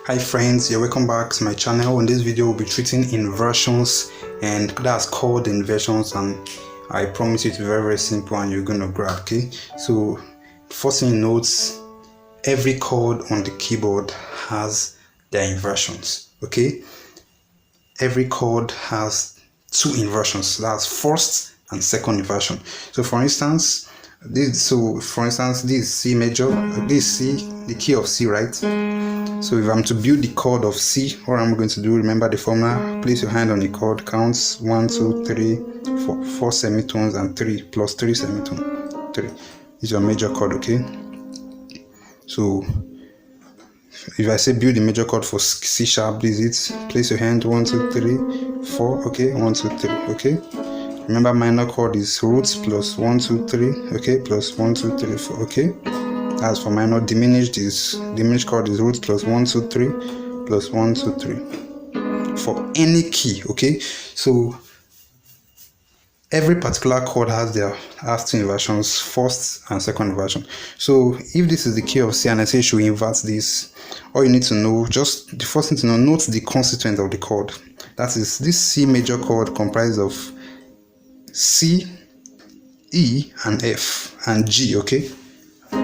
Hi friends, you're welcome back to my channel. In this video we'll be treating inversions, and that's called inversions, and I promise you it's very simple and you're gonna grab. Okay, so first thing you note, every chord on the keyboard has their inversions. Okay, every chord has two inversions, that's first and second inversion. So for instance, this is C major, this is C, the key of C, right? So if I'm to build the chord of C, what I'm going to do, remember the formula, place your hand on the chord, counts 1, 2, 3, 4 semitones and 3 plus 3 semitones. 3 is your major chord. Okay, so if I say build the major chord for C sharp, this is it. Place your hand 1, 2, 3, 4. Okay, 1, 2, 3. Okay, remember minor chord is roots plus 1, 2, 3. Okay, plus 1, 2, 3, 4. Okay, as for minor, diminished chord is roots plus 1, 2, 3 plus 1, 2, 3 for any key. Okay, so every particular chord has two inversions, first and second inversion. So if this is the key of C and I say you should invert this, all you need to know, just the first thing to know, note the constituent of the chord. That is, this C major chord comprises of C, E and F and G. Okay,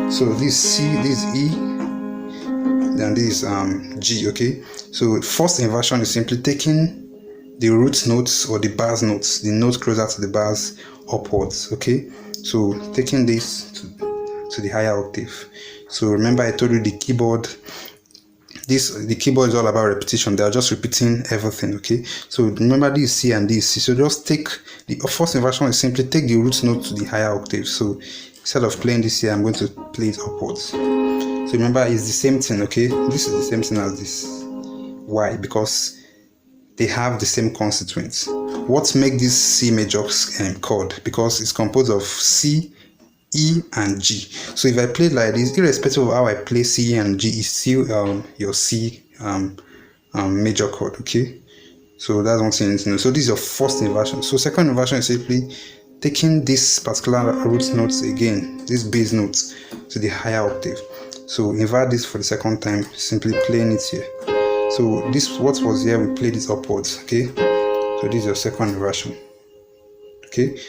so this C, this E, and this G. Okay, so first inversion is simply taking the root notes or the bars notes, the note closer to the bars upwards. Okay, so taking this to the higher octave. So remember I told you the keyboard is all about repetition. They are just repeating everything. Okay, so remember this C and this C, so just take the first inversion is simply take the root note to the higher octave. So instead of playing this here, I'm going to play it upwards. So remember it's the same thing. Okay, this is the same thing as this. Why? Because they have the same constituents. What makes this C major chord? Because it's composed of C, E and G. So if I play it like this, irrespective of how I play C and G, is still your C major chord. Okay, so that's one thing you need to know. So this is your first inversion. So second inversion is simply taking this particular root notes again, this bass notes, to the higher octave. So invert this for the second time, simply playing it here. So this, what was here, we played it upwards. Okay, so this is your second inversion. Okay,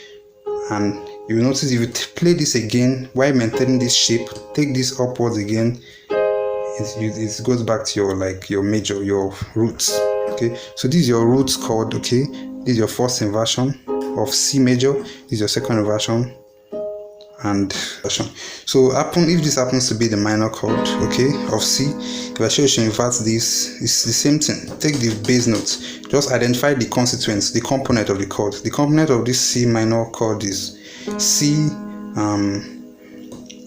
and you will notice if you play this again while maintaining this shape, take this upwards again, it goes back to your major, your roots. Okay, so this is your roots chord. Okay, this is your first inversion of C major, this is your second inversion and inversion. So if this happens to be the minor chord, okay, of C, if I show you to invert this, it's the same thing. Take the bass notes, just identify the constituents, the component of the chord. The component of this C minor chord is C,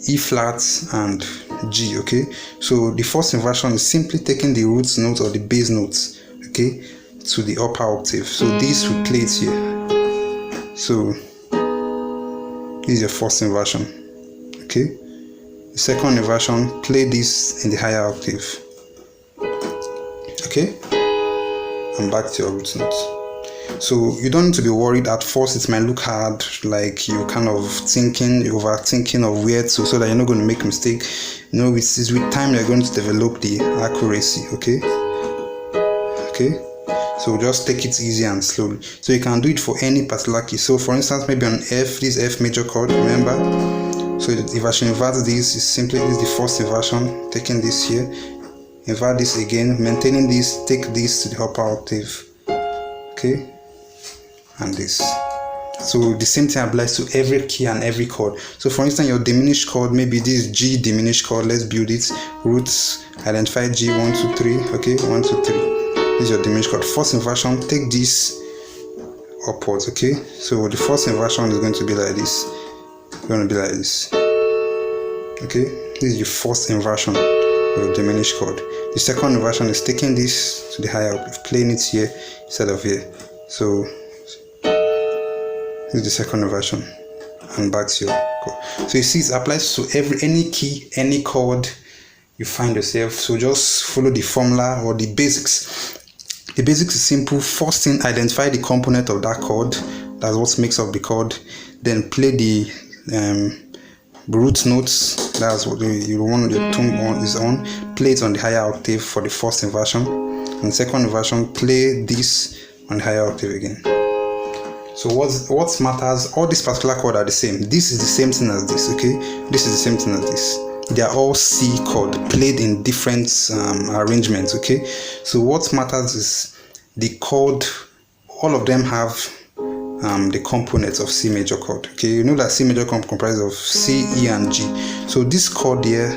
E flat and G. Okay, so the first inversion is simply taking the root notes or the bass notes, okay, to the upper octave. So this we play it here. So this is your first inversion. Okay, the second inversion, play this in the higher octave. Okay, and back to your root notes. So you don't need to be worried at first. It might look hard, like you're kind of overthinking of where to, so that you're not going to make a mistake. You know, with time you're going to develop the accuracy. Okay, so just take it easy and slowly. So you can do it for any particular key. So for instance, maybe on F, this F major chord, remember. So if I should invert this, is simply this is the first inversion, taking this here, invert this again, maintaining this, take this to the upper octave. Okay, and this. So the same thing applies to every key and every chord. So for instance, your diminished chord, maybe this is G diminished chord. Let's build it. Roots, identify G, 1, 2, 3. Okay, 1, 2, 3. This is your diminished chord. First inversion, take this upwards. Okay, so the first inversion is going to be like this. Okay, this is your first inversion of your diminished chord. The second inversion is taking this to the higher octave, playing it here instead of here. So this is the second inversion, and back to your chord. So you see, it applies to any key, any chord you find yourself. So just follow the formula or the basics. The basics is simple. First thing, identify the component of that chord. That's what makes up the chord. Then play the root notes, That's what you want your tone on is on. Play it on the higher octave for the first inversion, and second inversion, play this on the higher octave again. So what matters, all these particular chords are the same. This is the same thing as this, okay? This is the same thing as this. They are all C chord played in different arrangements, okay? So what matters is the chord. All of them have the components of C major chord, okay? You know that C major chord comprises of C, E, and G. So this chord here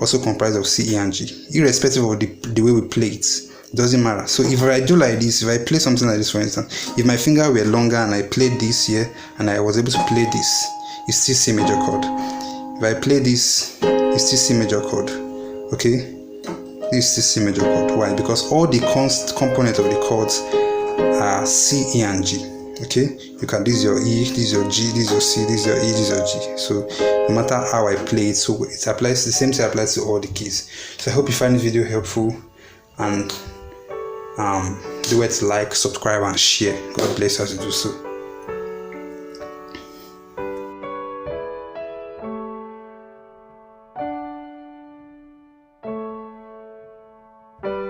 also comprises of C, E, and G, irrespective of the way we play it. Doesn't matter. So if I do like this, if I play something like this, for instance, if my finger were longer and I played this here and I was able to play this, it's still C major chord. If I play this, it's still C major chord, okay? This is C major chord. Why? Because all the components of the chords are C, E, and G, okay? You can, this is your E, this is your G, this is your C, this is your E, this is your G. So no matter how I play it, so it applies, the same thing applies to all the keys. So I hope you find this video helpful, and do it, like, subscribe, and share. God bless you as you do so.